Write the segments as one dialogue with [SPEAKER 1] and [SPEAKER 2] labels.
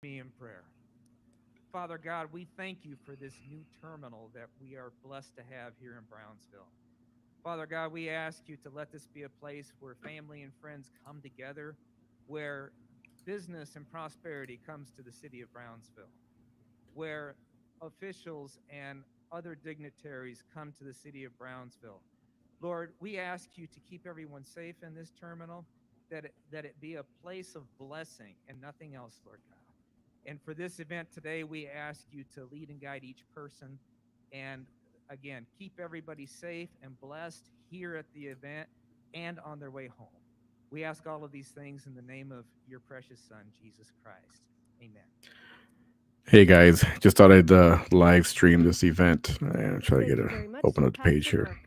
[SPEAKER 1] Me in prayer. Father God, we thank you for this new terminal that we are blessed to have here in Brownsville. Father God, we ask you to let this be a place where family and friends come together, where business and prosperity comes to the city of Brownsville, where officials and other dignitaries come to the city of Brownsville. Lord, we ask you to keep everyone safe in this terminal, that it be a place of blessing and nothing else, Lord God. And for this event today, we ask you to lead and guide each person. And again, keep everybody safe and blessed here at the event and on their way home. We ask all of these things in the name of your precious Son, Jesus Christ. Amen.
[SPEAKER 2] Hey guys, just thought I'd live stream this event. I'm trying to
[SPEAKER 3] Thank
[SPEAKER 2] get
[SPEAKER 3] you
[SPEAKER 2] a
[SPEAKER 3] very much.
[SPEAKER 2] open up the
[SPEAKER 3] Pass
[SPEAKER 2] page
[SPEAKER 3] the
[SPEAKER 2] here.
[SPEAKER 3] clerk.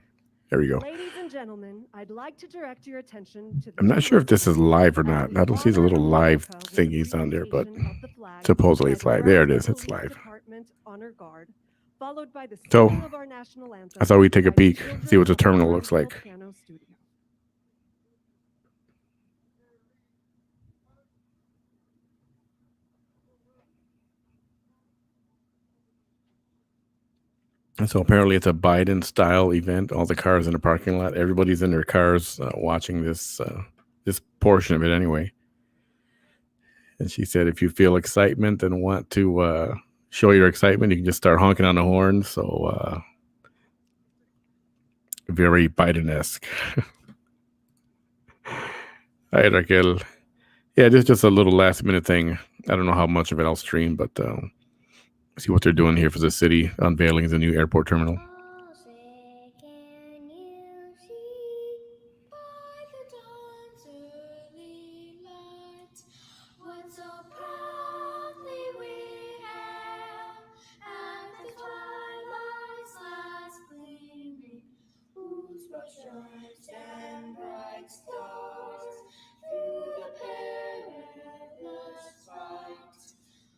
[SPEAKER 2] There we go.
[SPEAKER 3] Ladies and gentlemen, I'd like to direct your attention to the
[SPEAKER 2] I'm not
[SPEAKER 3] two
[SPEAKER 2] sure if this is
[SPEAKER 3] logos
[SPEAKER 2] live or
[SPEAKER 3] that
[SPEAKER 2] not.
[SPEAKER 3] we
[SPEAKER 2] I don't see the
[SPEAKER 3] honor
[SPEAKER 2] little live
[SPEAKER 3] America with the
[SPEAKER 2] thingies on there, but
[SPEAKER 3] presentation of the flag
[SPEAKER 2] supposedly
[SPEAKER 3] by
[SPEAKER 2] it's
[SPEAKER 3] the
[SPEAKER 2] live. There it
[SPEAKER 3] Brownsville
[SPEAKER 2] is. It's
[SPEAKER 3] Police
[SPEAKER 2] live.
[SPEAKER 3] Department Honor Guard, followed by the
[SPEAKER 2] So
[SPEAKER 3] singing of our national
[SPEAKER 2] I
[SPEAKER 3] anthem
[SPEAKER 2] thought we'd take a
[SPEAKER 3] by the
[SPEAKER 2] peek, see
[SPEAKER 3] children
[SPEAKER 2] what the
[SPEAKER 3] of the
[SPEAKER 2] terminal looks
[SPEAKER 3] Brownsville
[SPEAKER 2] like.
[SPEAKER 3] Piano Studio.
[SPEAKER 2] And so apparently it's a Biden style event. All the cars in the parking lot. Everybody's in their cars watching this portion of it anyway. And she said, if you feel excitement and want to show your excitement, you can just start honking on the horn. So very Biden-esque. Hi, Raquel. Yeah, this is just a little last minute thing. I don't know how much of it I'll stream, but see what they're doing here for the city, unveiling the new airport terminal.
[SPEAKER 4] Oh, say, can you see by the dawn's early light what so proudly we hailed at the twilight's last gleaming, whose broad stripes and bright stars through the perilous fight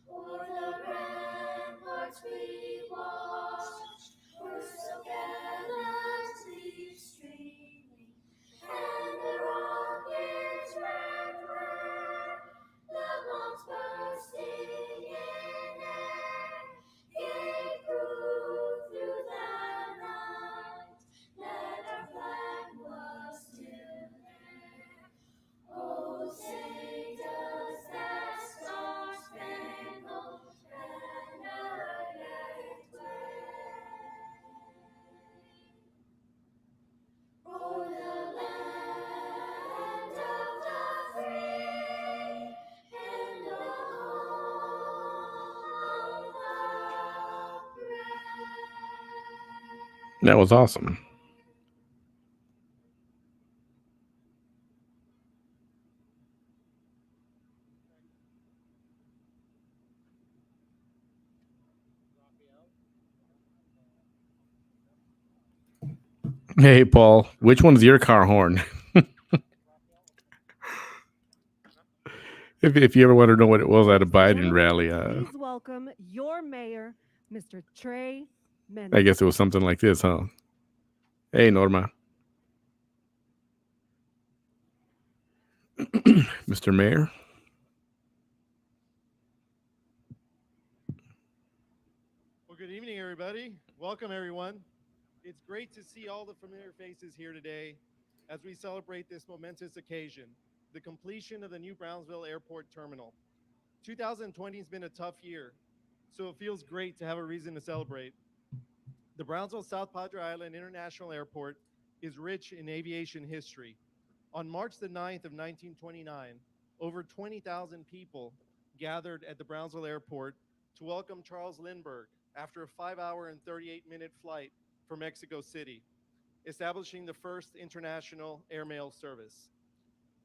[SPEAKER 4] o'er the ramparts we watched were so gallantly streaming, and the rocket's red glare, the bombs bursting in air, gave proof through the night that our flag was still there. Oh, say does that star-spangled banner yet wave o'er the land of the free and the home of the brave?
[SPEAKER 2] That was awesome. Hey, Paul, which one's your car horn? If you ever want to know what it was at a
[SPEAKER 3] Ladies and
[SPEAKER 2] Biden
[SPEAKER 3] gentlemen,
[SPEAKER 2] rally,
[SPEAKER 3] please welcome your mayor, Mr. Trey Manny.
[SPEAKER 2] I guess it was something like this, huh? Hey, Norma. Mr. Mayor.
[SPEAKER 5] Well, good evening, everybody. Welcome, everyone. It's great to see all the familiar faces here today as we celebrate this momentous occasion, the completion of the new Brownsville Airport Terminal. 2020 has been a tough year, so it feels great to have a reason to celebrate. The Brownsville South Padre Island International Airport is rich in aviation history. On March the 9th of 1929, over 20,000 people gathered at the Brownsville Airport to welcome Charles Lindbergh after a 5-hour and 38-minute flight from Mexico City, establishing the first international airmail service.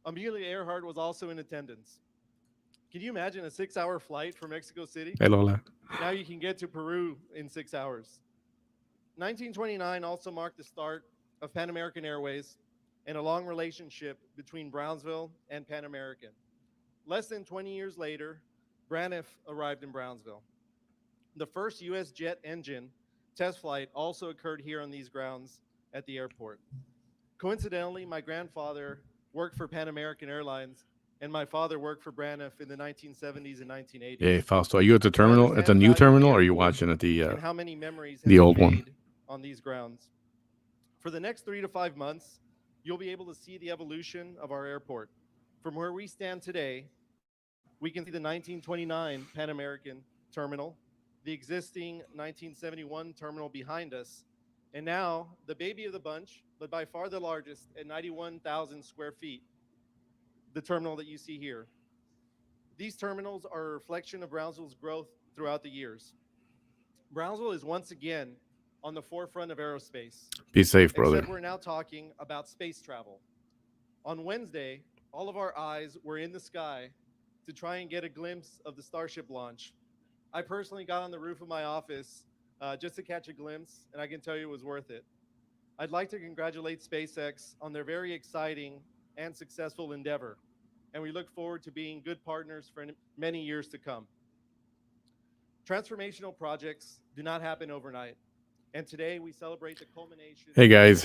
[SPEAKER 5] Amelia Earhart was also in attendance. Can you imagine a 6-hour flight from Mexico City?
[SPEAKER 2] Hey, Lola.
[SPEAKER 5] Now you can get to Peru in 6 hours. 1929 also marked the start of Pan American Airways and a long relationship between Brownsville and Pan American. Less than 20 years later, Braniff arrived in Brownsville. The first U.S. jet engine test flight also occurred here on these grounds at the airport. Coincidentally, my grandfather worked for Pan American Airlines and my father worked for Braniff in the 1970s and 1980s.
[SPEAKER 2] Yeah, Fausto, are you at the
[SPEAKER 5] So I
[SPEAKER 2] terminal?
[SPEAKER 5] understand
[SPEAKER 2] At the
[SPEAKER 5] the
[SPEAKER 2] new
[SPEAKER 5] value of the
[SPEAKER 2] terminal, or are you
[SPEAKER 5] airport
[SPEAKER 2] watching at the
[SPEAKER 5] and how many memories have
[SPEAKER 2] the
[SPEAKER 5] been
[SPEAKER 2] old one?
[SPEAKER 5] made on these grounds. For the next 3 to 5 months, you'll be able to see the evolution of our airport. From where we stand today, we can see the 1929 Pan American terminal, the existing 1971 terminal behind us, and now the baby of the bunch, but by far the largest at 91,000 square feet, the terminal that you see here. These terminals are a reflection of Brownsville's growth throughout the years. Brownsville is once again on the forefront of aerospace,
[SPEAKER 2] Be safe, brother.
[SPEAKER 5] except we're now talking about space travel. On Wednesday, all of our eyes were in the sky to try and get a glimpse of the Starship launch. I personally got on the roof of my office just to catch a glimpse, and I can tell you it was worth it. I'd like to congratulate SpaceX on their very exciting and successful endeavor, and we look forward to being good partners for many years to come. Transformational projects do not happen overnight, and today we celebrate the culmination.
[SPEAKER 2] Hey guys,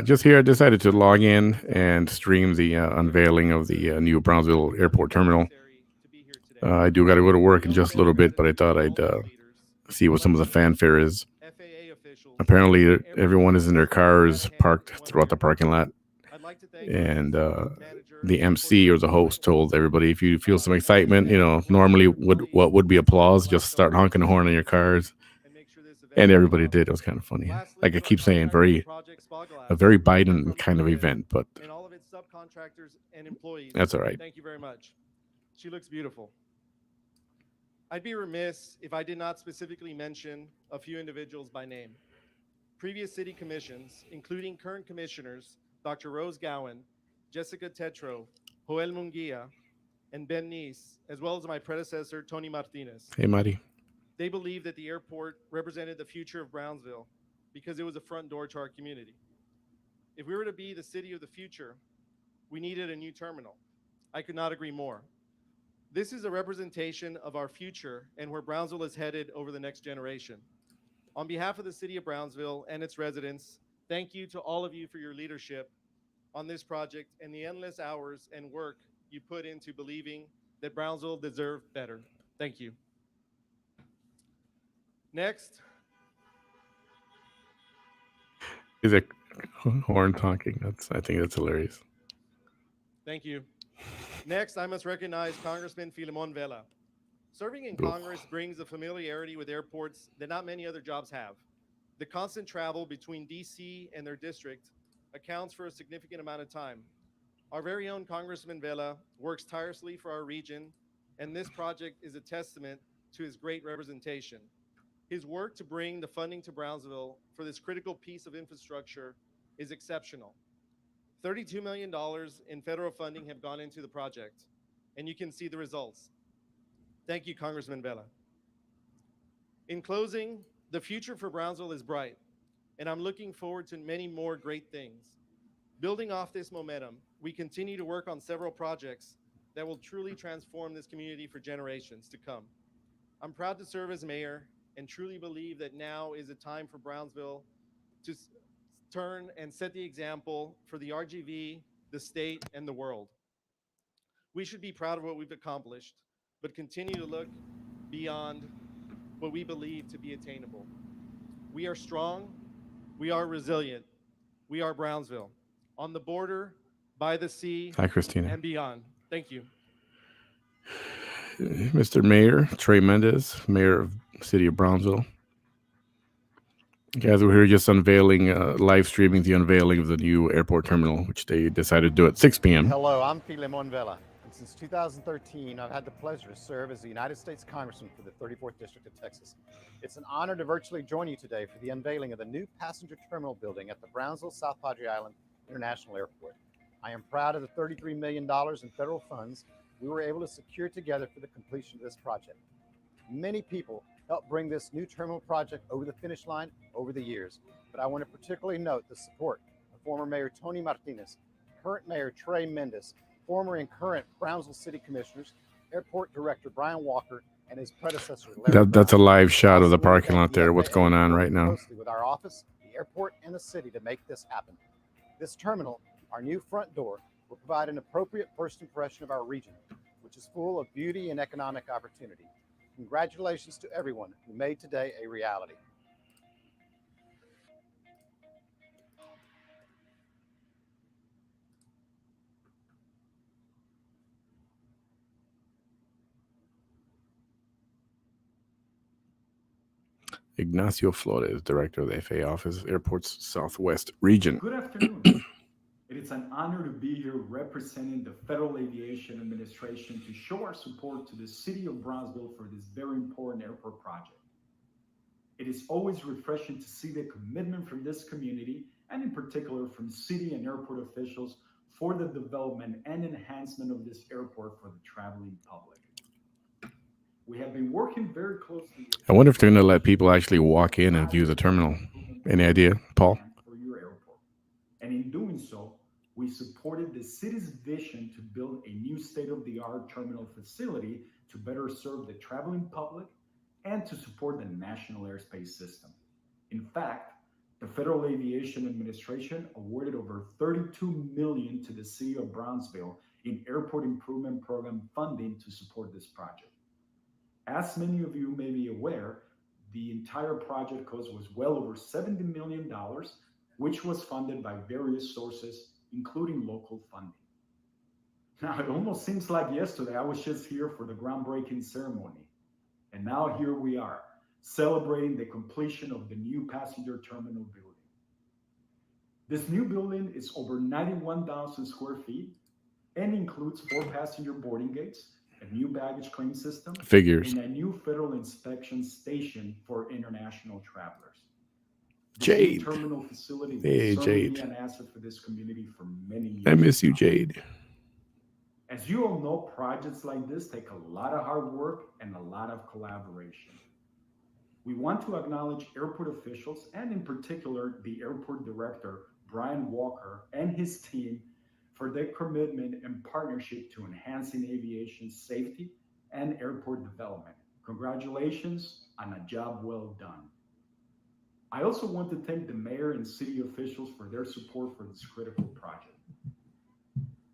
[SPEAKER 2] just here I decided to log in and stream the unveiling of the new Brownsville Airport Terminal. I do got to go to work in just a little bit, but I thought I'd see what some of the fanfare is. Apparently, everyone is in their cars parked throughout the parking lot, and the MC or the host told everybody, if you feel some excitement, normally what would be applause, just start honking the horn in your cars. And everybody did. It was kind of funny. Like I keep saying, a very Biden kind of event, but
[SPEAKER 5] and all of its subcontractors and employees.
[SPEAKER 2] that's all right.
[SPEAKER 5] Thank you very much. She looks beautiful. I'd be remiss if I did not specifically mention a few individuals by name. Previous city commissions, including current commissioners, Dr. Rose Gowan, Jessica Tetro, Joel Munguia, and Ben Neese, as well as my predecessor, Tony Martinez.
[SPEAKER 2] Hey, Marty.
[SPEAKER 5] They believed that the airport represented the future of Brownsville because it was a front door to our community. If we were to be the city of the future, we needed a new terminal. I could not agree more. This is a representation of our future and where Brownsville is headed over the next generation. On behalf of the city of Brownsville and its residents, thank you to all of you for your leadership on this project and the endless hours and work you put into believing that Brownsville deserved better. Thank you. Next.
[SPEAKER 2] Is it horn honking? I think that's hilarious.
[SPEAKER 5] Thank you. Next, I must recognize Congressman Philemon Vela. Serving in Congress brings a familiarity with airports that not many other jobs have. The constant travel between DC and their district accounts for a significant amount of time. Our very own Congressman Vela works tirelessly for our region, and this project is a testament to his great representation. His work to bring the funding to Brownsville for this critical piece of infrastructure is exceptional. $32 million in federal funding have gone into the project, and you can see the results. Thank you, Congressman Vela. In closing, the future for Brownsville is bright, and I'm looking forward to many more great things. Building off this momentum, we continue to work on several projects that will truly transform this community for generations to come. I'm proud to serve as mayor and truly believe that now is a time for Brownsville to turn and set the example for the RGV, the state, and the world. We should be proud of what we've accomplished, but continue to look beyond what we believe to be attainable. We are strong, we are resilient, we are Brownsville, on the border, by the sea,
[SPEAKER 2] Hi, Christina.
[SPEAKER 5] and beyond. Thank you.
[SPEAKER 2] Mr. Mayor Trey Mendez, Mayor of the City of Brownsville. Guys, we're here just unveiling, live streaming the unveiling of the new airport terminal, which they decided to do at 6 p.m.
[SPEAKER 6] Hello, I'm Philemon Vela, and since 2013, I've had the pleasure to serve as the United States Congressman for the 34th District of Texas. It's an honor to virtually join you today for the unveiling of the new passenger terminal building at the Brownsville South Padre Island International Airport. I am proud of the $33 million in federal funds we were able to secure together for the completion of this project. Many people helped bring this new terminal project over the finish line over the years, but I want to particularly note the support of former Mayor Tony Martinez, current Mayor Trey Mendez, former and current Brownsville City Commissioners, Airport Director Brian Walker, and his predecessor, Larry
[SPEAKER 2] That's a
[SPEAKER 6] Brown.
[SPEAKER 2] live shot of the
[SPEAKER 6] Also, we
[SPEAKER 2] parking
[SPEAKER 6] thank
[SPEAKER 2] lot
[SPEAKER 6] the
[SPEAKER 2] there. What's
[SPEAKER 6] FAA
[SPEAKER 2] going on
[SPEAKER 6] for
[SPEAKER 2] right
[SPEAKER 6] working
[SPEAKER 2] now?
[SPEAKER 6] closely with our office, the airport, and the city to make this happen. This terminal, our new front door, will provide an appropriate first impression of our region, which is full of beauty and economic opportunity. Congratulations to everyone who made today a reality.
[SPEAKER 2] Ignacio Flores, Director of the FAA Office, Airports Southwest Region.
[SPEAKER 7] Good afternoon. It is an honor to be here representing the Federal Aviation Administration to show our support to the City of Brownsville for this very important airport project. It is always refreshing to see the commitment from this community, and in particular from city and airport officials, for the development and enhancement of this airport for the traveling public. We have been working very closely.
[SPEAKER 2] I wonder if they're going to let people actually walk in and view the terminal. Any idea, Paul?
[SPEAKER 7] For your airport. And in doing so, we supported the city's vision to build a new state-of-the-art terminal facility to better serve the traveling public and to support the national airspace system. In fact, the Federal Aviation Administration awarded over $32 million to the city of Brownsville in Airport Improvement Program funding to support this project. As many of you may be aware, the entire project cost was well over $70 million, which was funded by various sources, including local funding. Now, it almost seems like yesterday I was just here for the groundbreaking ceremony. And now here we are, celebrating the completion of the new passenger terminal building. This new building is over 91,000 square feet and includes 4 passenger boarding gates, a new baggage claim system,
[SPEAKER 2] Figures.
[SPEAKER 7] and a new federal inspection station for international travelers. This
[SPEAKER 2] Jade.
[SPEAKER 7] new terminal facility will
[SPEAKER 2] Hey,
[SPEAKER 7] certainly
[SPEAKER 2] Jade.
[SPEAKER 7] be an asset for this community for many years.
[SPEAKER 2] I miss
[SPEAKER 7] to
[SPEAKER 2] you,
[SPEAKER 7] come.
[SPEAKER 2] Jade.
[SPEAKER 7] As you all know, projects like this take a lot of hard work and a lot of collaboration. We want to acknowledge airport officials and in particular the airport director, Brian Walker, and his team for their commitment and partnership to enhancing aviation safety and airport development. Congratulations on a job well done. I also want to thank the mayor and city officials for their support for this critical project.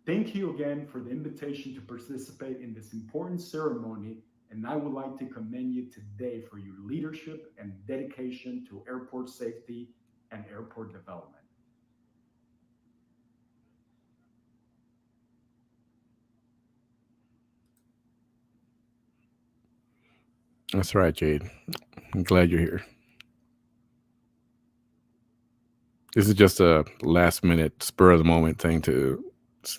[SPEAKER 7] Thank you again for the invitation to participate in this important ceremony, and I would like to commend you today for your leadership and dedication to airport safety and airport development.
[SPEAKER 2] That's right, Jade. I'm glad you're here. This is just a last minute, spur of the moment thing to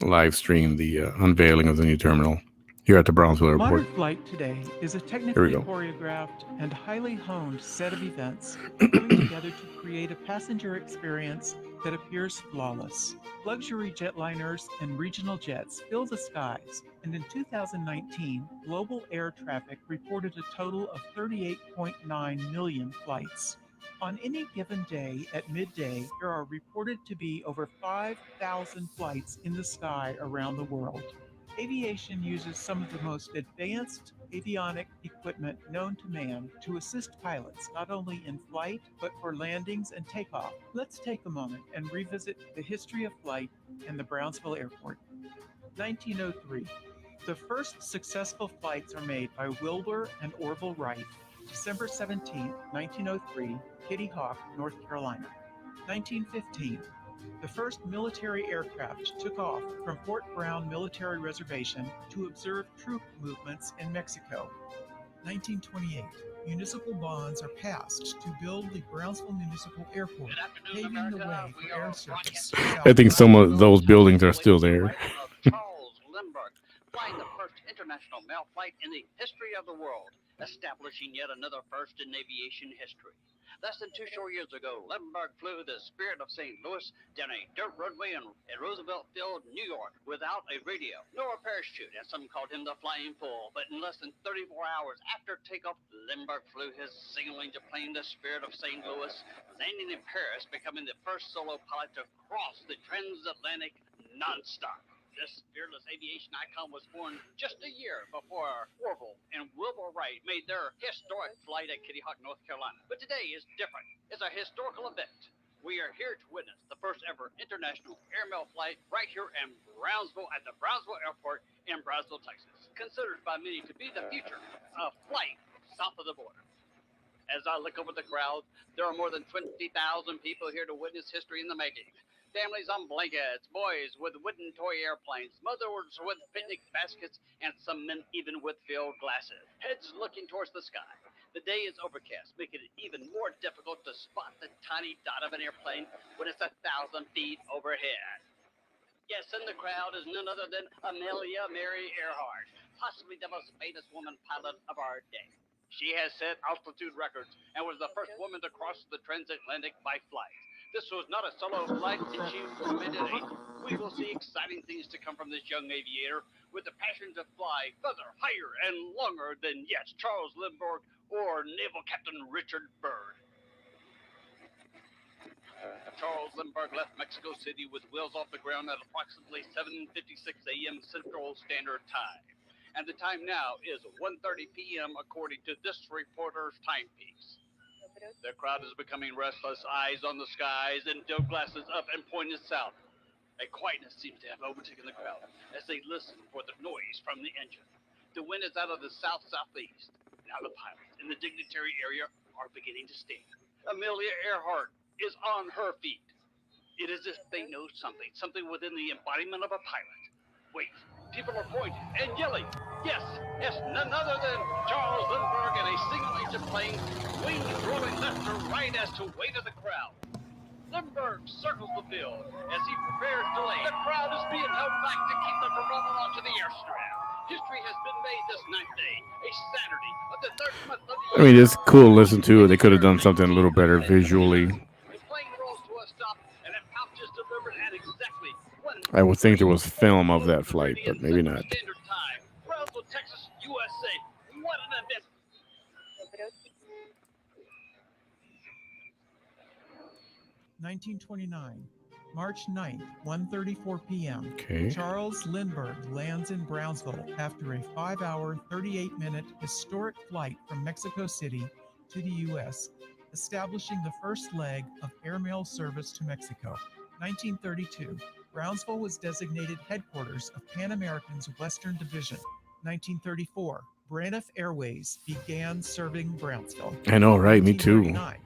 [SPEAKER 2] live stream the unveiling of the new terminal here at the Brownsville Airport.
[SPEAKER 8] Modern Flight Today is a
[SPEAKER 2] Here we
[SPEAKER 8] technically
[SPEAKER 2] go.
[SPEAKER 8] choreographed and highly honed set of events coming together to create a passenger experience that appears flawless. Luxury jetliners and regional jets fill the skies, and in 2019, global air traffic reported a total of 38.9 million flights. On any given day at midday, there are reported to be over 5,000 flights in the sky around the world. Aviation uses some of the most advanced avionic equipment known to man to assist pilots not only in flight but for landings and takeoff. Let's take a moment and revisit the history of flight and the Brownsville Airport. 1903. The first successful flights are made by Wilbur and Orville Wright. December 17, 1903, Kitty Hawk, North Carolina. 1915. The first military aircraft took off from Fort Brown Military Reservation to observe troop movements in Mexico. 1928. Municipal bonds are passed to build the Brownsville Municipal Airport, paving the way for air service.
[SPEAKER 2] I think some of those buildings are still there.
[SPEAKER 9] Charles Lindbergh, flying the first international mail flight in the history of the world, establishing yet another first in aviation history. Less than 2 short years ago, Lindbergh flew the Spirit of St. Louis down a dirt roadway in Roosevelt Field, New York, without a radio, nor a parachute, and some called him the Flying Fool. But in less than 34 hours after takeoff, Lindbergh flew his single-engine plane, the Spirit of St. Louis, landing in Paris, becoming the first solo pilot to cross the transatlantic nonstop. This fearless aviation icon was born just a year before Orville and Wilbur Wright made their historic flight at Kitty Hawk, North Carolina. But today is different. It's a historical event. We are here to witness the first ever international airmail flight right here in Brownsville at the Brownsville Airport in Brownsville, Texas, considered by many to be the future of flight south of the border. As I look over the crowd, there are more than 20,000 people here to witness history in the making. Families on blankets, boys with wooden toy airplanes, mothers with picnic baskets, and some men even with field glasses, heads looking towards the sky. The day is overcast, making it even more difficult to spot the tiny dot of an airplane when it's 1,000 feet overhead. Yes, in the crowd is none other than Amelia Mary Earhart, possibly the most famous woman pilot of our day. She has set altitude records and was the first woman to cross the transatlantic by flight. This was not a solo flight, and she recommended it. We will see exciting things to come from this young aviator with the passion to fly further, higher, and longer than, yes, Charles Lindbergh or Naval Captain Richard Byrd. Charles Lindbergh left Mexico City with wheels off the ground at approximately 7:56 a.m. Central Standard Time. And the time now is 1:30 p.m. according to this reporter's timepiece. The crowd is becoming restless, eyes on the skies and field glasses up and pointed south. A quietness seems to have overtaken the crowd as they listen for the noise from the engine. The wind is out of the south-southeast. Now the pilots in the dignitary area are beginning to stand. Amelia Earhart is on her feet. It is as if they know something within the embodiment of a pilot. Wait, people are pointing and yelling. Yes, none other than Charles Lindbergh in a single-engine plane, wings rolling left to right as to way to the crowd. Lindbergh circles the field as he prepares to land. The crowd is being held back to keep them from rolling onto the airstrip. History has been made this ninth day, a Saturday of the third month of the
[SPEAKER 2] I mean, it's cool to listen to. They could have done something a little better visually.
[SPEAKER 9] The plane rolls to a stop, and a pouch is delivered at exactly 1.
[SPEAKER 2] I would think there was film of that flight, but maybe not.
[SPEAKER 9] Standard Time, Brownsville, Texas, USA. What an event!
[SPEAKER 8] (1929) March 9th, 1:34 p.m.
[SPEAKER 2] Okay.
[SPEAKER 8] Charles Lindbergh lands in Brownsville after a 5-hour, 38-minute historic flight from Mexico City to the U.S., establishing the first leg of airmail service to Mexico. 1932, Brownsville was designated headquarters of Pan American's Western Division. 1934, Braniff Airways began serving Brownsville.
[SPEAKER 2] I know, right? Me too.
[SPEAKER 8] 1939,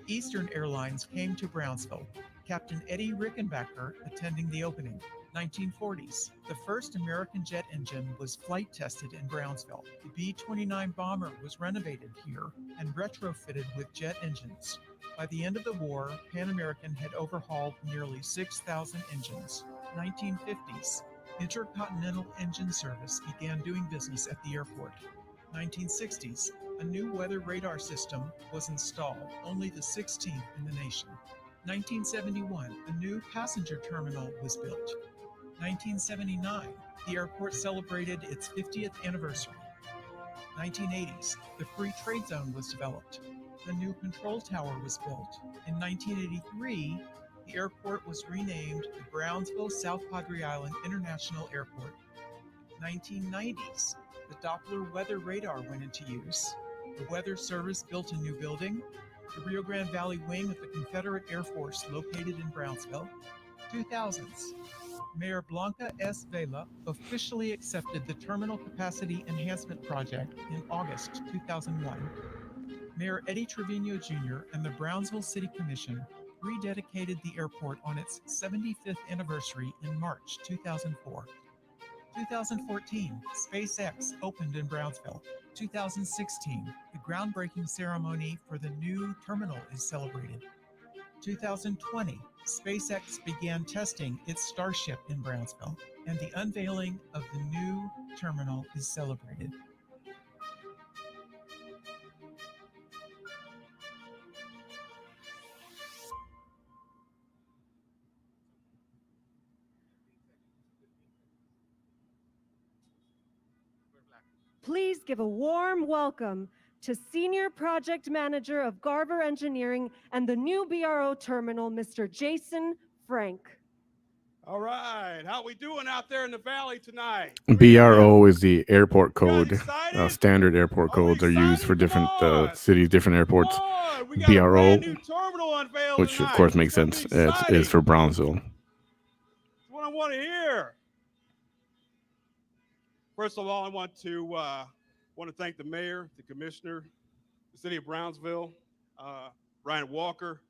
[SPEAKER 8] Eastern Airlines came to Brownsville. Captain Eddie Rickenbacker attending the opening. 1940s, the first American jet engine was flight tested in Brownsville. The B-29 bomber was renovated here and retrofitted with jet engines. By the end of the war, Pan American had overhauled nearly 6,000 engines. 1950s, Intercontinental Engine Service began doing business at the airport. 1960s, a new weather radar system was installed, only the 16th in the nation. 1971, a new passenger terminal was built. 1979, the airport celebrated its 50th anniversary. 1980s, the free trade zone was developed. The new control tower was built. In 1983, the airport was renamed the Brownsville South Padre Island International Airport. 1990s, the Doppler weather radar went into use. The Weather Service built a new building. The Rio Grande Valley wing of the Confederate Air Force located in Brownsville. 2000s, Mayor Blanca S. Vela officially accepted the Terminal Capacity Enhancement Project in August 2001. Mayor Eddie Trevino Jr. and the Brownsville City Commission rededicated the airport on its 75th anniversary in March 2004. 2014, SpaceX opened in Brownsville. 2016, the groundbreaking ceremony for the new terminal is celebrated. 2020, SpaceX began testing its Starship in Brownsville, and the unveiling of the new terminal is celebrated.
[SPEAKER 3] Please give a warm welcome to Senior Project Manager of Garver Engineering and the new BRO terminal, Mr. Jason Frank.
[SPEAKER 10] All right, how we doing out there in the valley tonight?
[SPEAKER 2] BRO is the airport code.
[SPEAKER 10] excited?
[SPEAKER 2] Standard airport codes are used for different cities, different airports.
[SPEAKER 10] We got a
[SPEAKER 2] BRO,
[SPEAKER 10] brand new terminal unveiled
[SPEAKER 2] which of
[SPEAKER 10] tonight.
[SPEAKER 2] course makes
[SPEAKER 10] It's gonna
[SPEAKER 2] sense,
[SPEAKER 10] be exciting.
[SPEAKER 2] is for Brownsville.
[SPEAKER 10] That's what I want to hear. First of all, I want to thank the mayor, the commissioner, the city of Brownsville, Ryan Walker,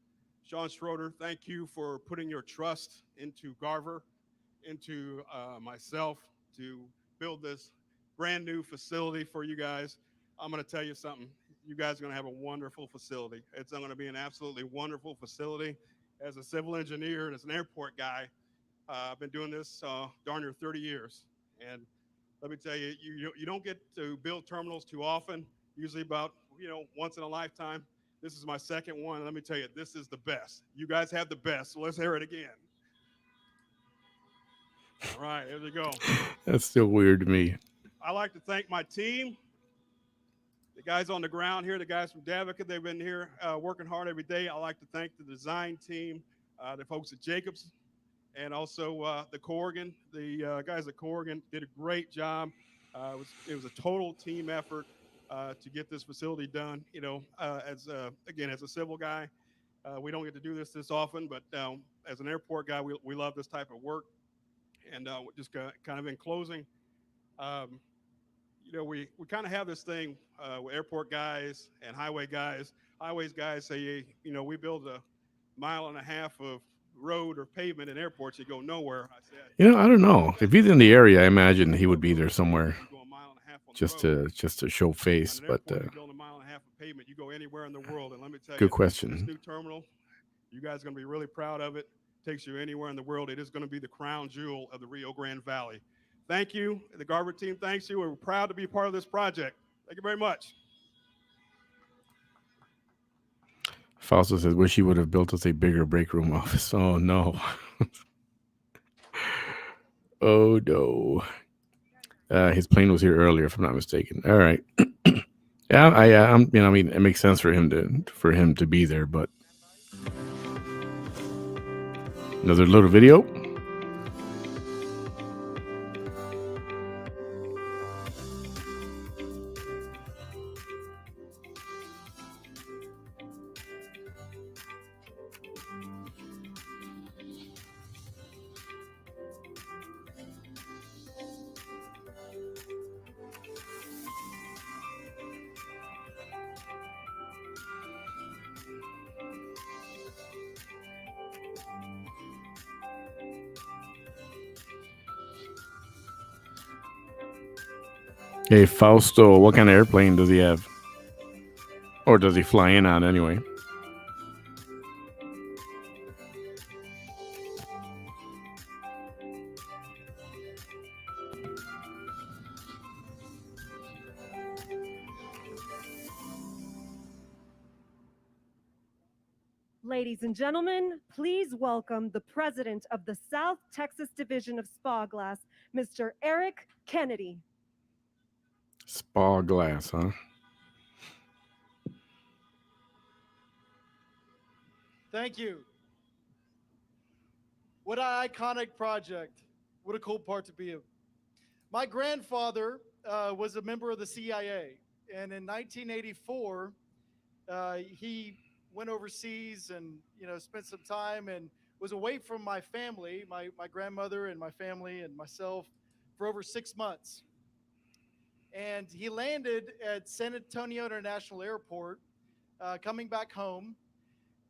[SPEAKER 10] Sean Schroeder. Thank you for putting your trust into Garver, into myself to build this brand new facility for you guys. I'm going to tell you something. You guys are going to have a wonderful facility. It's going to be an absolutely wonderful facility. As a civil engineer and as an airport guy, I've been doing this darn near 30 years. And let me tell you, you don't get to build terminals too often, usually about, once in a lifetime. This is my second one. And let me tell you, this is the best. You guys have the best. So let's hear it again. All right, here we go.
[SPEAKER 2] That's still weird to me.
[SPEAKER 10] I'd like to thank my team, the guys on the ground here, the guys from Davica. They've been here working hard every day. I'd like to thank the design team, the folks at Jacobs, and also the Corrigan. The guys at Corrigan did a great job. It was a total team effort to get this facility done. As a civil guy, we don't get to do this often, but as an airport guy, we love this type of work. And just kind of in closing, we kind of have this thing with airport guys and highway guys. Highways guys say, we build a 1.5 miles of road or pavement in airports, you go nowhere. I said,
[SPEAKER 2] I don't know. If he's in the area, I imagine he would be there somewhere, just to show face. But
[SPEAKER 10] build 1.5 miles of pavement, you go anywhere in the world. And let me tell you,
[SPEAKER 2] good
[SPEAKER 10] this
[SPEAKER 2] question.
[SPEAKER 10] new terminal, you guys are going to be really proud of it. Takes you anywhere in the world. It is going to be the crown jewel of the Rio Grande Valley. Thank you. The Garver team thanks you. We're proud to be part of this project. Thank you very much.
[SPEAKER 2] Fausto says, wish he would have built us a bigger break room office. Oh, no. Oh, no. His plane was here earlier, if I'm not mistaken. All right. Yeah, it makes sense for him to be there, but another little video. Hey, Fausto, what kind of airplane does he have? Or does he fly in on anyway?
[SPEAKER 3] Ladies and gentlemen, please welcome the president of the South Texas Division of Spa Glass, Mr. Eric Kennedy.
[SPEAKER 2] Spa Glass, huh?
[SPEAKER 5] Thank you. What an iconic project. What a cool part to be in. My grandfather was a member of the CIA, and in 1984, he went overseas and spent some time and was away from my family, my grandmother and my family and myself, for over 6 months. And he landed at San Antonio International Airport, coming back home.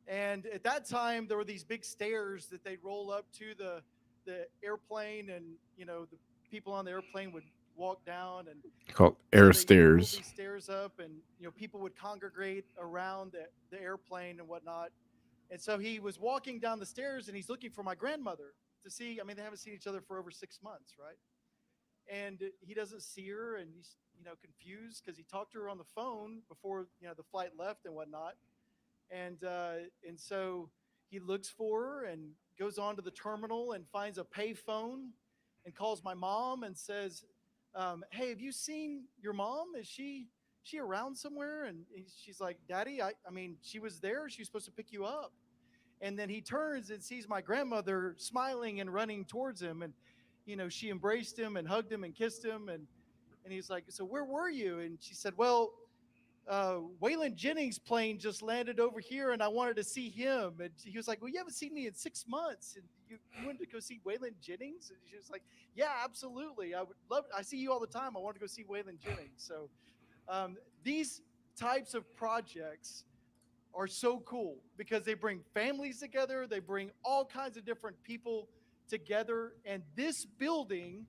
[SPEAKER 5] And at that time, there were these big stairs that they'd roll up to the airplane, and the people on the airplane would walk down and
[SPEAKER 2] called air
[SPEAKER 5] they
[SPEAKER 2] stairs.
[SPEAKER 5] rolled these stairs up, and people would congregate around the airplane and whatnot. And so he was walking down the stairs, and he's looking for my grandmother to see. I mean, they haven't seen each other for over 6 months, right? And he doesn't see her, and he's confused because he talked to her on the phone before the flight left and whatnot. And so he looks for her and goes on to the terminal and finds a pay phone and calls my mom and says, hey, have you seen your mom? Is she around somewhere? And she's like, Daddy, I mean, she was there. She was supposed to pick you up. And then he turns and sees my grandmother smiling and running towards him. And, she embraced him and hugged him and kissed him. And he's like, "So where were you?" And she said, "Well, Waylon Jennings' plane just landed over here, and I wanted to see him." And he was like, "Well, you haven't seen me in 6 months, and you wanted to go see Waylon Jennings?" And she was like, "Yeah, absolutely. I would love. I see you all the time. I want to go see Waylon Jennings." So these types of projects are so cool because they bring families together. They bring all kinds of different people together, and this building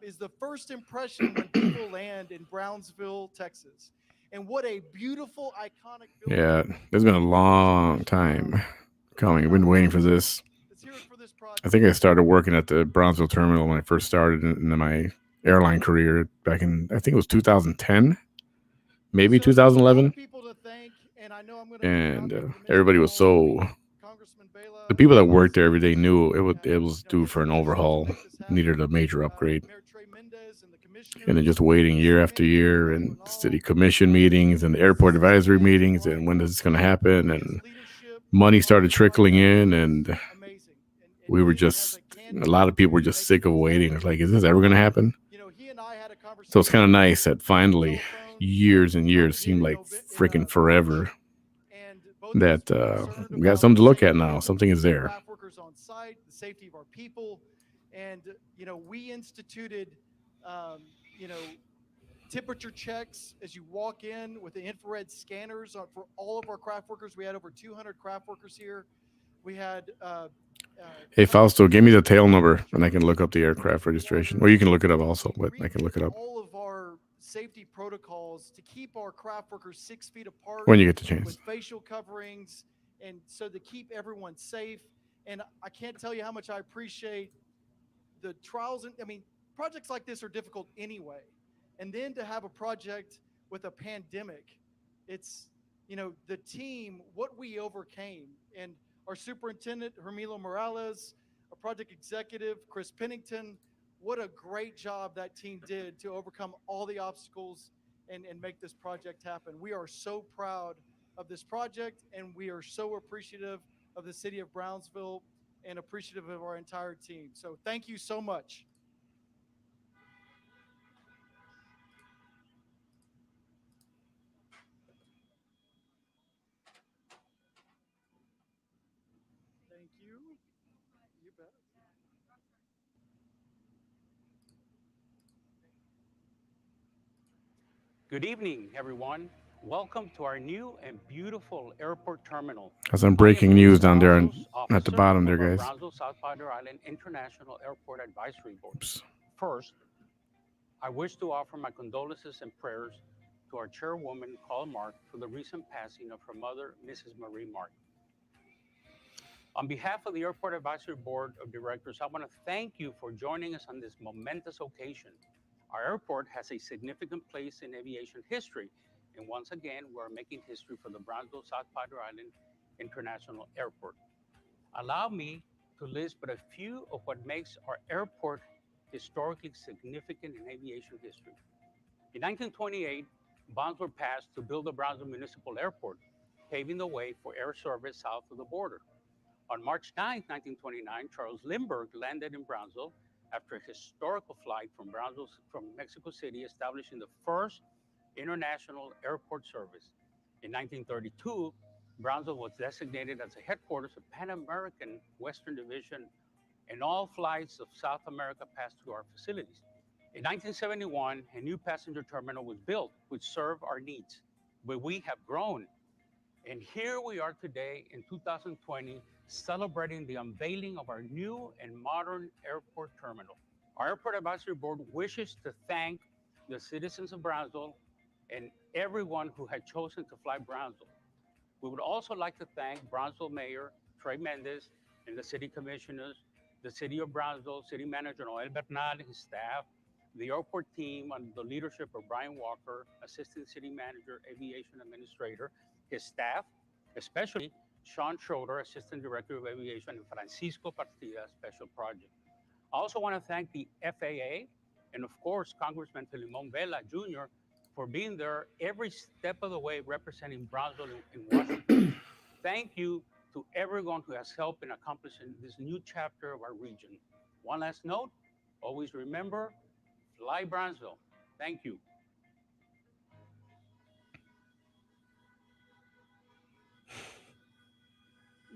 [SPEAKER 5] is the first impression when people land in Brownsville, Texas. And what a beautiful, iconic building.
[SPEAKER 2] Yeah, it's been a long time coming. I've been waiting for this.
[SPEAKER 5] Let's hear it for this
[SPEAKER 2] I
[SPEAKER 5] project.
[SPEAKER 2] think I started working at the Brownsville Terminal when I first started in my airline career back in, I think it was 2010, maybe
[SPEAKER 5] So there's a lot
[SPEAKER 2] 2011.
[SPEAKER 5] of people to thank, and I know I'm going to
[SPEAKER 2] And everybody was so,
[SPEAKER 5] Congressman Vela,
[SPEAKER 2] the people that worked there every day knew it was due for an overhaul, needed a major upgrade.
[SPEAKER 5] Mayor Trey Mendez and the commissioners.
[SPEAKER 2] And then just waiting year after year, and city commission meetings and the airport advisory meetings, and when is this going to happen? And money started trickling in, and we were just, a lot of people were just sick of waiting. It's like, is this ever going to happen?
[SPEAKER 5] He and I had a conversation.
[SPEAKER 2] So it's kind of nice that finally, years and years seem like freaking forever, that we got something to look at now. Something is there.
[SPEAKER 5] Craft workers on site, the safety of our people, and we instituted, temperature checks as you walk in with the infrared scanners for all of our craft workers. We had over 200 craft workers here. We had.
[SPEAKER 2] Hey Fausto, give me the tail number and I can look up the aircraft registration. Or you can look it up also, but I can look it up
[SPEAKER 5] all of our safety protocols to keep our craft workers 6 feet apart
[SPEAKER 2] when you get the chance.
[SPEAKER 5] with facial coverings, and so to keep everyone safe. And I can't tell you how much I appreciate the trials. And I mean, projects like this are difficult anyway. And then to have a project with a pandemic, it's, the team, what we overcame. And our superintendent, Hermilo Morales, our project executive, Chris Pennington, what a great job that team did to overcome all the obstacles and make this project happen. We are so proud of this project, and we are so appreciative of the city of Brownsville and appreciative of our entire team. So thank you so much. Thank you. You bet.
[SPEAKER 11] Good evening, everyone. Welcome to our new and beautiful airport terminal.
[SPEAKER 2] Got some breaking news down there at the bottom there, guys.
[SPEAKER 11] Brownsville South Padre Island International Airport Advisory Board.
[SPEAKER 2] Oops.
[SPEAKER 11] First, I wish to offer my condolences and prayers to our chairwoman, Carl Mark, for the recent passing of her mother, Mrs. Marie Mark. On behalf of the Airport Advisory Board of Directors, I want to thank you for joining us on this momentous occasion. Our airport has a significant place in aviation history, and once again, we're making history for the Brownsville South Padre Island International Airport. Allow me to list but a few of what makes our airport historically significant in aviation history. In 1928, bonds were passed to build the Brownsville Municipal Airport, paving the way for air service south of the border. On March 9, 1929, Charles Lindbergh landed in Brownsville after a historical flight from Mexico City, establishing the first international airport service. In 1932, Brownsville was designated as the headquarters of Pan American Western Division, and all flights of South America passed through our facilities. In 1971, a new passenger terminal was built, which served our needs, but we have grown. And here we are today in 2020, celebrating the unveiling of our new and modern airport terminal. Our Airport Advisory Board wishes to thank the citizens of Brownsville and everyone who had chosen to fly Brownsville. We would also like to thank Brownsville Mayor Trey Mendez and the city commissioners, the city of Brownsville, City Manager Noel Bernal and his staff, the airport team under the leadership of Brian Walker, Assistant City Manager, Aviation Administrator, his staff, especially Sean Schroeder, Assistant Director of Aviation, and Francisco Partida, Special Project. I also want to thank the FAA and, of course, Congressman Philemon Vela Jr. for being there every step of the way representing Brownsville in Washington. Thank you to everyone who has helped in accomplishing this new chapter of our region. One last note, always remember, fly Brownsville. Thank you.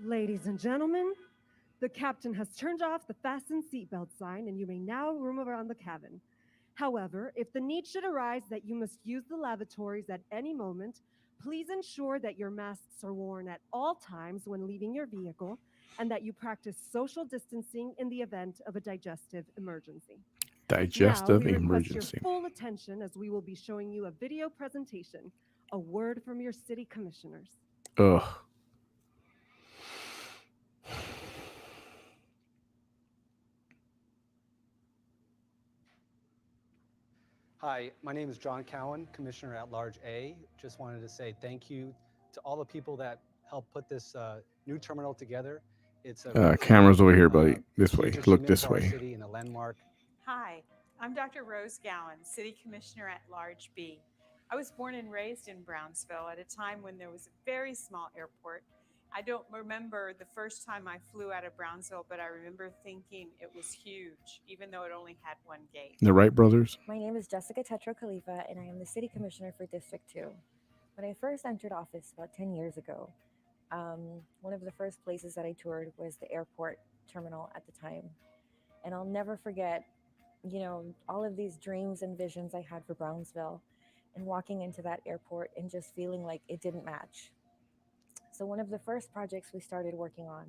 [SPEAKER 3] Ladies and gentlemen, the captain has turned off the fasten seatbelt sign and you may now roam around the cabin. However, if the need should arise that you must use the lavatories at any moment, please ensure that your masks are worn at all times when leaving your vehicle and that you practice social distancing in the event of a digestive emergency.
[SPEAKER 2] Digestive
[SPEAKER 3] now, we request
[SPEAKER 2] emergency.
[SPEAKER 3] your full attention as we will be showing you a video presentation, a word from your city commissioners.
[SPEAKER 2] Ugh.
[SPEAKER 12] Hi, my name is John Cowan, Commissioner at Large A. Just wanted to say thank you to all the people that helped put this new terminal together. It's a
[SPEAKER 2] Camera's over here, buddy. This way.
[SPEAKER 12] huge
[SPEAKER 2] Look
[SPEAKER 12] achievement
[SPEAKER 2] this
[SPEAKER 12] for our
[SPEAKER 2] way.
[SPEAKER 12] city and a landmark.
[SPEAKER 13] Hi, I'm Dr. Rose Gowan, City Commissioner at Large B. I was born and raised in Brownsville at a time when there was a very small airport. I don't remember the first time I flew out of Brownsville, but I remember thinking it was huge, even though it only had one gate.
[SPEAKER 2] The Wright brothers.
[SPEAKER 14] My name is Jessica Tetro Khalifa, and I am the City Commissioner for District 2. When I first entered office about 10 years ago, one of the first places that I toured was the airport terminal at the time. And I'll never forget, all of these dreams and visions I had for Brownsville and walking into that airport and just feeling like it didn't match. So one of the first projects we started working on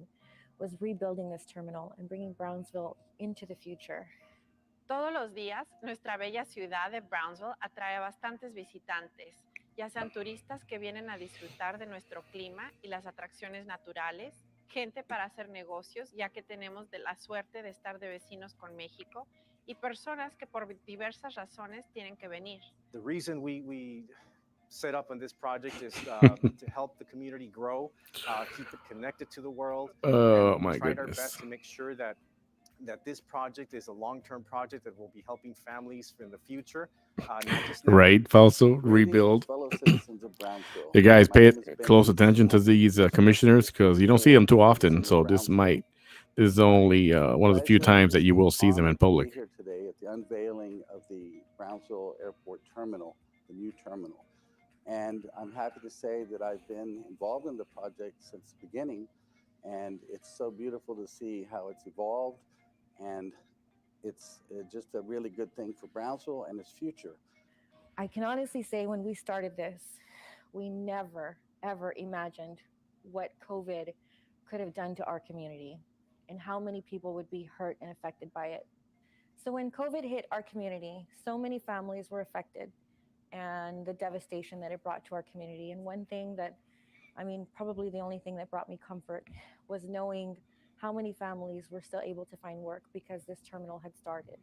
[SPEAKER 14] was rebuilding this terminal and bringing Brownsville into the future.
[SPEAKER 15] Todos los días, nuestra bella ciudad de Brownsville atrae a bastantes visitantes, ya sean turistas que vienen a disfrutar de nuestro clima y las atracciones naturales, gente para hacer negocios, ya que tenemos de la suerte de estar de vecinos con México, y personas que por diversas razones tienen que venir.
[SPEAKER 16] The reason we set up on this project is to help the community grow, keep it connected to the world.
[SPEAKER 2] Oh,
[SPEAKER 16] and
[SPEAKER 2] my
[SPEAKER 16] we tried
[SPEAKER 2] goodness.
[SPEAKER 16] our best to make sure that this project is a long-term project that will be helping families in the future. Not just now.
[SPEAKER 2] Right, also rebuild. You guys pay close attention to these commissioners because you don't see them too often. So this is only one of the few times that you will see them in public.
[SPEAKER 17] Here today at the unveiling of the Brownsville Airport Terminal, the new terminal. And I'm happy to say that I've been involved in the project since the beginning, and it's so beautiful to see how it's evolved, and it's just a really good thing for Brownsville and its future.
[SPEAKER 14] I can honestly say when we started this, we never, ever imagined what COVID could have done to our community and how many people would be hurt and affected by it. So when COVID hit our community, so many families were affected and the devastation that it brought to our community. And one thing that, probably the only thing that brought me comfort was knowing how many families were still able to find work because this terminal had started.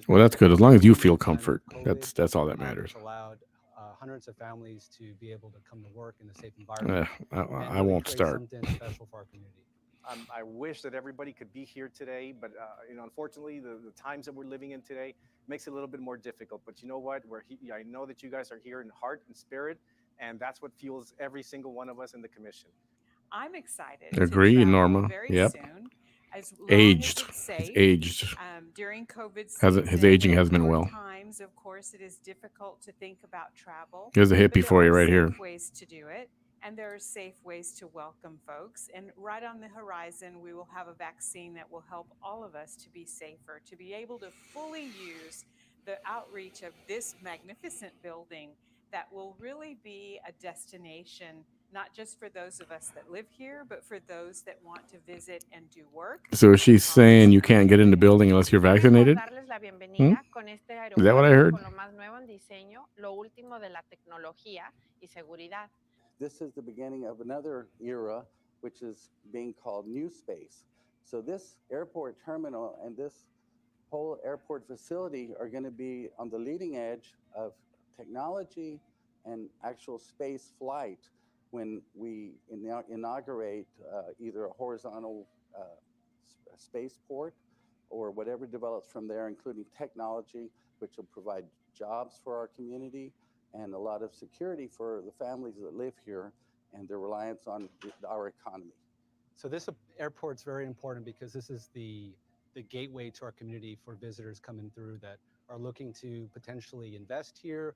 [SPEAKER 2] Well, that's good. As long as you feel comfort, that's all that matters.
[SPEAKER 12] It's allowed hundreds of families to be able to come to work in a safe environment.
[SPEAKER 2] I won't start.
[SPEAKER 12] Something special for our community.
[SPEAKER 16] I wish that everybody could be here today, but unfortunately, the times that we're living in today makes it a little bit more difficult. But you know what? I know that you guys are here in heart and spirit, and that's what fuels every single one of us in the commission.
[SPEAKER 13] I'm excited.
[SPEAKER 2] Agree,
[SPEAKER 13] to
[SPEAKER 2] Norma.
[SPEAKER 13] Very
[SPEAKER 2] Yep.
[SPEAKER 13] Soon, as long
[SPEAKER 2] Aged.
[SPEAKER 13] As it's safe.
[SPEAKER 2] He's aged.
[SPEAKER 13] During COVID
[SPEAKER 2] His aging has been well.
[SPEAKER 13] Times, of course, it is difficult to think about travel.
[SPEAKER 2] Here's a hippie
[SPEAKER 13] but
[SPEAKER 2] for
[SPEAKER 13] there
[SPEAKER 2] you
[SPEAKER 13] are
[SPEAKER 2] right here.
[SPEAKER 13] safe ways to do it, and there are safe ways to welcome folks. And right on the horizon, we will have a vaccine that will help all of us to be safer, to be able to fully use the outreach of this magnificent building that will really be a destination, not just for those of us that live here, but for those that want to visit and do work.
[SPEAKER 2] So she's saying you can't get in the building unless you're vaccinated?
[SPEAKER 15] Darles la bienvenida con este
[SPEAKER 2] Is that what I heard?
[SPEAKER 15] con lo más nuevo en diseño, lo último de la tecnología y seguridad.
[SPEAKER 17] This is the beginning of another era, which is being called New Space. So this airport terminal and this whole airport facility are going to be on the leading edge of technology and actual space flight when we inaugurate either a horizontal spaceport or whatever develops from there, including technology, which will provide jobs for our community and a lot of security for the families that live here and their reliance on our economy.
[SPEAKER 12] So this airport's very important because this is the gateway to our community for visitors coming through that are looking to potentially invest here.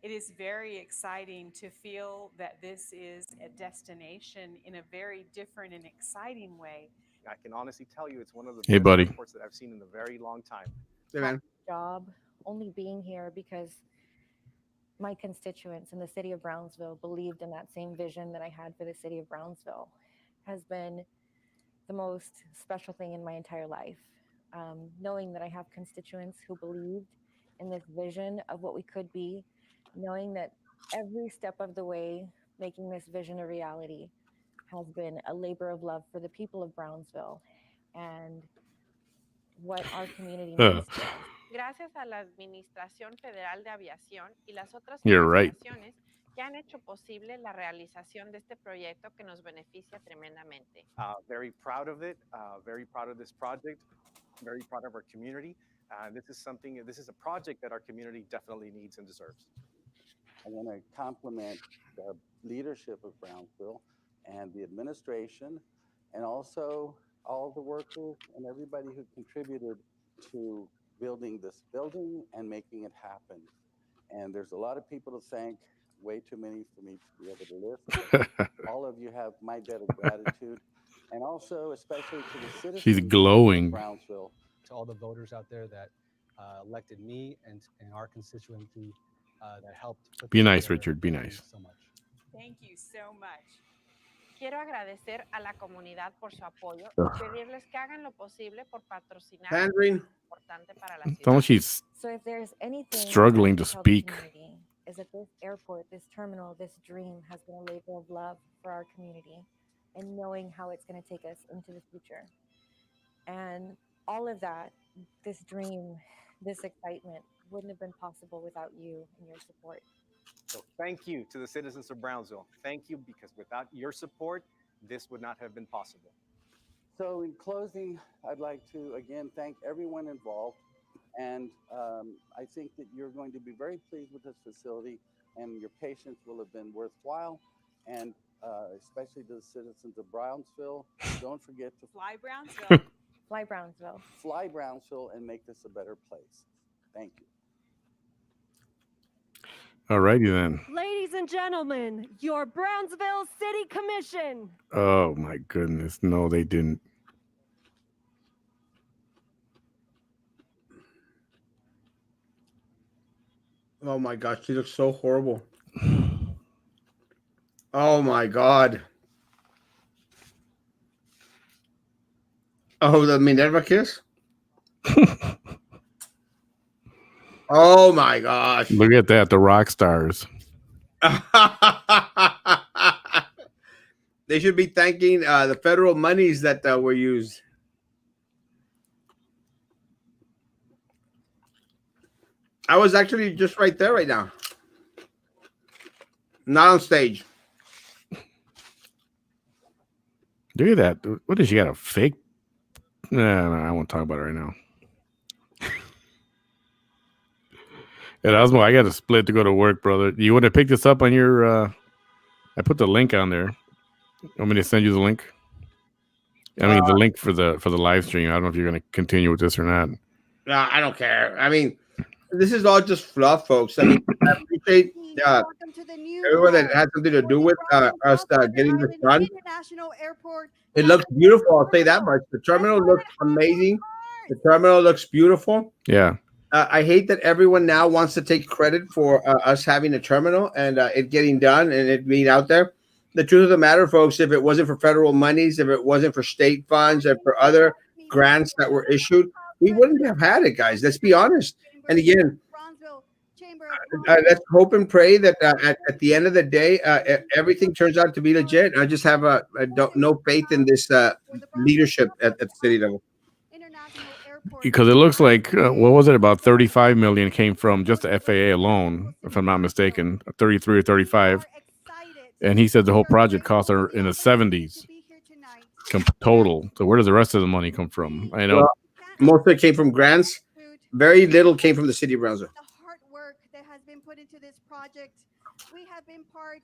[SPEAKER 13] It is very exciting to feel that this is a destination in a very different and exciting way.
[SPEAKER 16] I can honestly tell you it's one of the
[SPEAKER 2] Hey,
[SPEAKER 16] best
[SPEAKER 2] buddy.
[SPEAKER 16] airports that I've seen in a very long time.
[SPEAKER 18] Hey, man.
[SPEAKER 14] Job only being here because my constituents in the city of Brownsville believed in that same vision that I had for the city of Brownsville has been the most special thing in my entire life. Knowing that I have constituents who believed in this vision of what we could be, knowing that every step of the way making this vision a reality has been a labor of love for the people of Brownsville and what our community means to us.
[SPEAKER 15] Gracias a la Administración Federal de Aviación y las otras
[SPEAKER 2] You're right.
[SPEAKER 15] organizaciones que han hecho posible la realización de este proyecto que nos beneficia tremendamente.
[SPEAKER 16] Very proud of it. Very proud of this project. Very proud of our community. This is a project that our community definitely needs and deserves.
[SPEAKER 17] I want to compliment the leadership of Brownsville and the administration, and also all the workers and everybody who contributed to building this building and making it happen. And there's a lot of people to thank, way too many for me to be able to list. But all of you have my debt of gratitude, and also especially to the citizens
[SPEAKER 2] She's glowing.
[SPEAKER 17] of Brownsville.
[SPEAKER 12] To all the voters out there that elected me and our constituency that helped. Put
[SPEAKER 2] Be
[SPEAKER 12] this
[SPEAKER 2] nice,
[SPEAKER 12] together.
[SPEAKER 2] Richard. Be
[SPEAKER 12] Thank you
[SPEAKER 2] nice.
[SPEAKER 12] so much.
[SPEAKER 13] Thank you so much.
[SPEAKER 15] Quiero agradecer a la comunidad por su apoyo
[SPEAKER 2] Ugh.
[SPEAKER 15] y pedirles que hagan lo posible por patrocinar
[SPEAKER 18] Handling.
[SPEAKER 15] importante para la
[SPEAKER 2] Tell me
[SPEAKER 15] ciudad.
[SPEAKER 2] she's
[SPEAKER 14] So if there's anything
[SPEAKER 2] struggling
[SPEAKER 14] I
[SPEAKER 2] to
[SPEAKER 14] can tell the
[SPEAKER 2] speak.
[SPEAKER 14] community, is that this airport, this terminal, this dream has been a labor of love for our community and knowing how it's going to take us into the future. And all of that, this dream, this excitement wouldn't have been possible without you and your support.
[SPEAKER 16] So thank you to the citizens of Brownsville. Thank you, because without your support, this would not have been possible.
[SPEAKER 17] So in closing, I'd like to again thank everyone involved. And I think that you're going to be very pleased with this facility, and your patience will have been worthwhile. And especially to the citizens of Brownsville, don't forget to
[SPEAKER 13] Fly Brownsville.
[SPEAKER 14] Fly Brownsville.
[SPEAKER 17] Fly Brownsville and make this a better place. Thank you.
[SPEAKER 2] All righty then.
[SPEAKER 3] Ladies and gentlemen, your Brownsville City Commission.
[SPEAKER 2] Oh my goodness. No, they didn't.
[SPEAKER 18] Oh my gosh, she looks so horrible. Oh my God. Oh, the Minerva kiss? Oh my gosh.
[SPEAKER 2] Look at that. The rock stars.
[SPEAKER 18] They should be thanking the federal monies that were used. I was actually just right there right now. Not on stage.
[SPEAKER 2] Look at that. What is she got? A fake? No, I won't talk about it right now. And Osmo, I got to split to go to work, brother. You want to pick this up on your? I put the link on there. Want me to send you the link? I mean, the link for the live stream. I don't know if you're going to continue with this or not.
[SPEAKER 18] No, I don't care. I mean, this is all just fluff, folks. I mean, I appreciate everyone that had something to do with us getting this done. It looks beautiful. I'll say that much. The terminal looks amazing. The terminal looks beautiful.
[SPEAKER 2] Yeah.
[SPEAKER 18] I hate that everyone now wants to take credit for us having a terminal and it getting done and it being out there. The truth of the matter, folks, if it wasn't for federal monies, if it wasn't for state funds and for other grants that were issued, we wouldn't have had it, guys. Let's be honest. And again, let's hope and pray that at the end of the day, everything turns out to be legit. I just have no faith in this leadership at the city level.
[SPEAKER 2] Because it looks like, what was it? About 35 million came from just the FAA alone, if I'm not mistaken, 33 or 35. And he said the whole project cost her in the 70s total. So where does the rest of the money come from? I know.
[SPEAKER 18] Well, most of it came from grants. Very little came from the city of Brownsville.
[SPEAKER 19] Hard work that has been put into this project. We have been part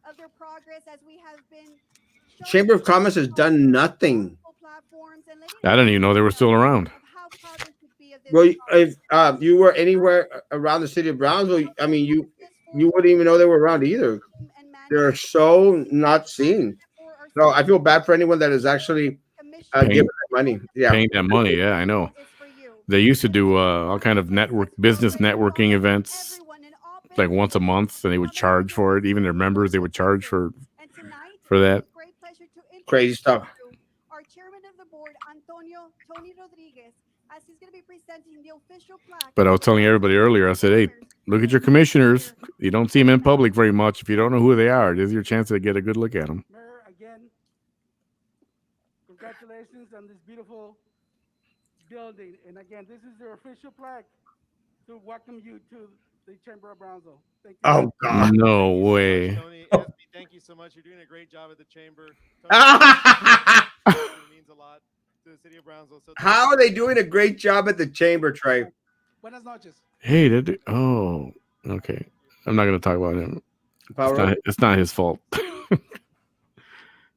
[SPEAKER 19] of their progress as we have been
[SPEAKER 18] Chamber of Commerce has done nothing.
[SPEAKER 2] I didn't even know they were still around.
[SPEAKER 18] Well, if you were anywhere around the city of Brownsville, I mean, you wouldn't even know they were around either. They're so not seen. No, I feel bad for anyone that is actually giving them money. Yeah,
[SPEAKER 2] Paying that money. Yeah, I know. They used to do all kind of business networking events, like once a month, and they would charge for it. Even their members, they would charge for that.
[SPEAKER 18] Crazy stuff.
[SPEAKER 19] Our chairman of the board, Tony Rodriguez, as he's going to be presenting the official plaque.
[SPEAKER 2] But I was telling everybody earlier, I said, hey, look at your commissioners. You don't see them in public very much. If you don't know who they are, this is your chance to get a good look at them.
[SPEAKER 20] Mayor, again, congratulations on this beautiful building. And again, this is your official plaque to welcome you to the Chamber of Brownsville. Thank you.
[SPEAKER 18] Oh, God.
[SPEAKER 2] No way.
[SPEAKER 5] Tony, SB, thank you so much. You're doing a great job at the chamber. Tony, it means a lot to the city of Brownsville. So
[SPEAKER 18] How are they doing a great job at the chamber, Trey?
[SPEAKER 20] Buenas noches.
[SPEAKER 2] Hey, okay. I'm not going to talk about him. It's not his fault.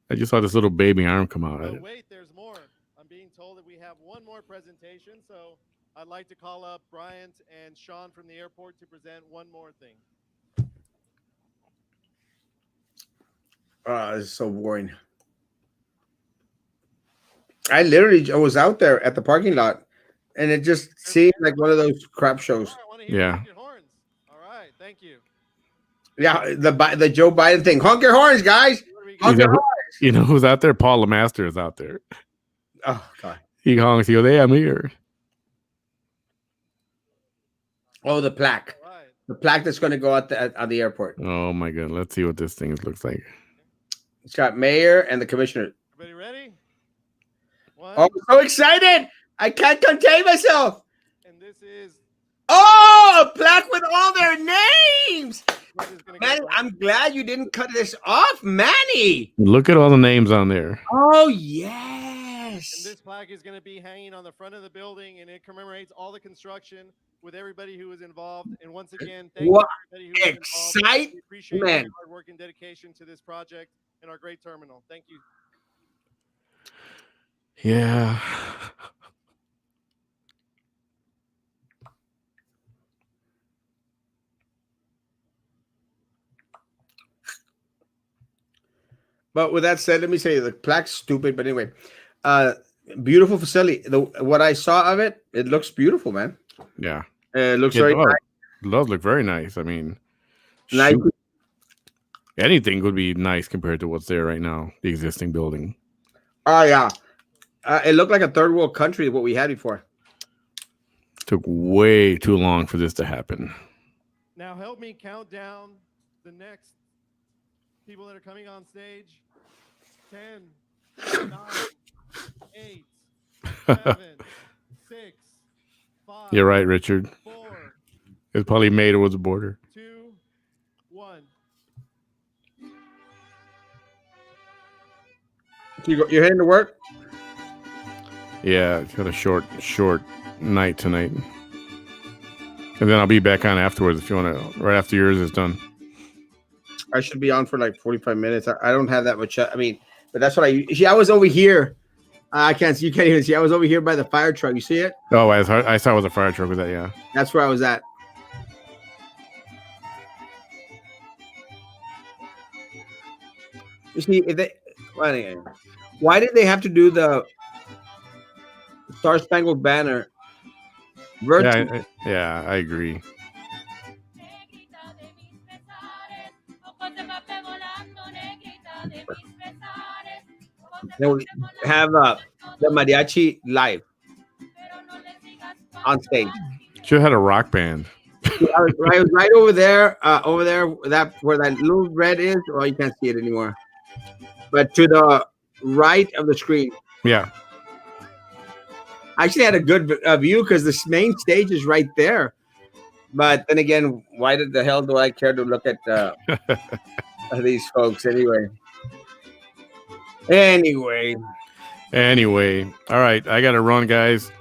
[SPEAKER 2] I just saw this little baby arm come out.
[SPEAKER 5] Oh, wait, there's more. I'm being told that we have one more presentation, so I'd like to call up Bryant and Sean from the airport to present one more thing.
[SPEAKER 18] This is so boring. I was out there at the parking lot, and it just seemed like one of those crap shows.
[SPEAKER 2] Yeah.
[SPEAKER 5] All right, thank you.
[SPEAKER 18] Yeah, the Joe Biden thing. Honk your horns, guys. Honk your horns.
[SPEAKER 2] You know who's out there? Paul Lemaster is out there.
[SPEAKER 18] Oh, God.
[SPEAKER 2] He honks. He goes, hey, I'm here.
[SPEAKER 18] Oh, the plaque. The plaque that's going to go out at the airport.
[SPEAKER 2] Oh, my God. Let's see what this thing looks like.
[SPEAKER 18] It's got mayor and the commissioner.
[SPEAKER 5] Everybody ready?
[SPEAKER 18] Oh, I'm so excited. I can't contain myself.
[SPEAKER 5] And this is...
[SPEAKER 18] Oh, a plaque with all their names. Manny, I'm glad you didn't cut this off, Manny.
[SPEAKER 2] Look at all the names on there.
[SPEAKER 18] Oh, yes.
[SPEAKER 5] And this plaque is going to be hanging on the front of the building, and it commemorates all the construction with everybody who was involved. And once again, thank you everybody who was involved. We appreciate your hard work and dedication to this project and our great terminal. Thank you.
[SPEAKER 2] Yeah.
[SPEAKER 18] But with that said, let me say the plaque's stupid. But anyway, beautiful facility. What I saw of it, it looks beautiful, man.
[SPEAKER 2] Yeah.
[SPEAKER 18] It looks very nice.
[SPEAKER 2] It does look very nice. I mean,
[SPEAKER 18] nice.
[SPEAKER 2] Anything would be nice compared to what's there right now, the existing building.
[SPEAKER 18] Oh, yeah. It looked like a third world country, what we had before.
[SPEAKER 2] Took way too long for this to happen.
[SPEAKER 5] Now help me count down the next people that are coming on stage. 10, 9, 8, 7, 6, 5.
[SPEAKER 2] You're right, Richard.
[SPEAKER 5] 4.
[SPEAKER 2] It's probably made towards the border.
[SPEAKER 5] 2, 1.
[SPEAKER 18] You're heading to work?
[SPEAKER 2] Yeah, it's got a short night tonight. And then I'll be back on afterwards if you want to, right after yours is done.
[SPEAKER 18] I should be on for like 45 minutes. I don't have that much. I mean, but that's what I was over here. I can't see. You can't even see. I was over here by the fire truck. You see it?
[SPEAKER 2] Oh, I saw it was a fire truck with that. Yeah.
[SPEAKER 18] That's where I was at. You see, why did they have to do the Star Spangled Banner?
[SPEAKER 2] Yeah, I agree.
[SPEAKER 18] They would have the mariachi live on stage.
[SPEAKER 2] Should have had a rock band.
[SPEAKER 18] I was right over there, where that little red is. Well, you can't see it anymore. But to the right of the screen.
[SPEAKER 2] Yeah.
[SPEAKER 18] I actually had a good view because the main stage is right there. But then again, why the hell do I care to look at these folks anyway? Anyway.
[SPEAKER 2] All right. I got to run, guys.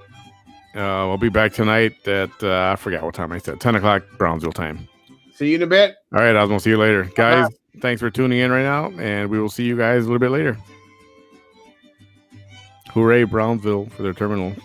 [SPEAKER 2] We'll be back tonight at, I forgot what time I said, 10 o'clock Brownsville time.
[SPEAKER 18] See you in a bit.
[SPEAKER 2] All right. I'll see you later. Guys, thanks for tuning in right now. And we will see you guys a little bit later. Hooray, Brownsville, for their terminal.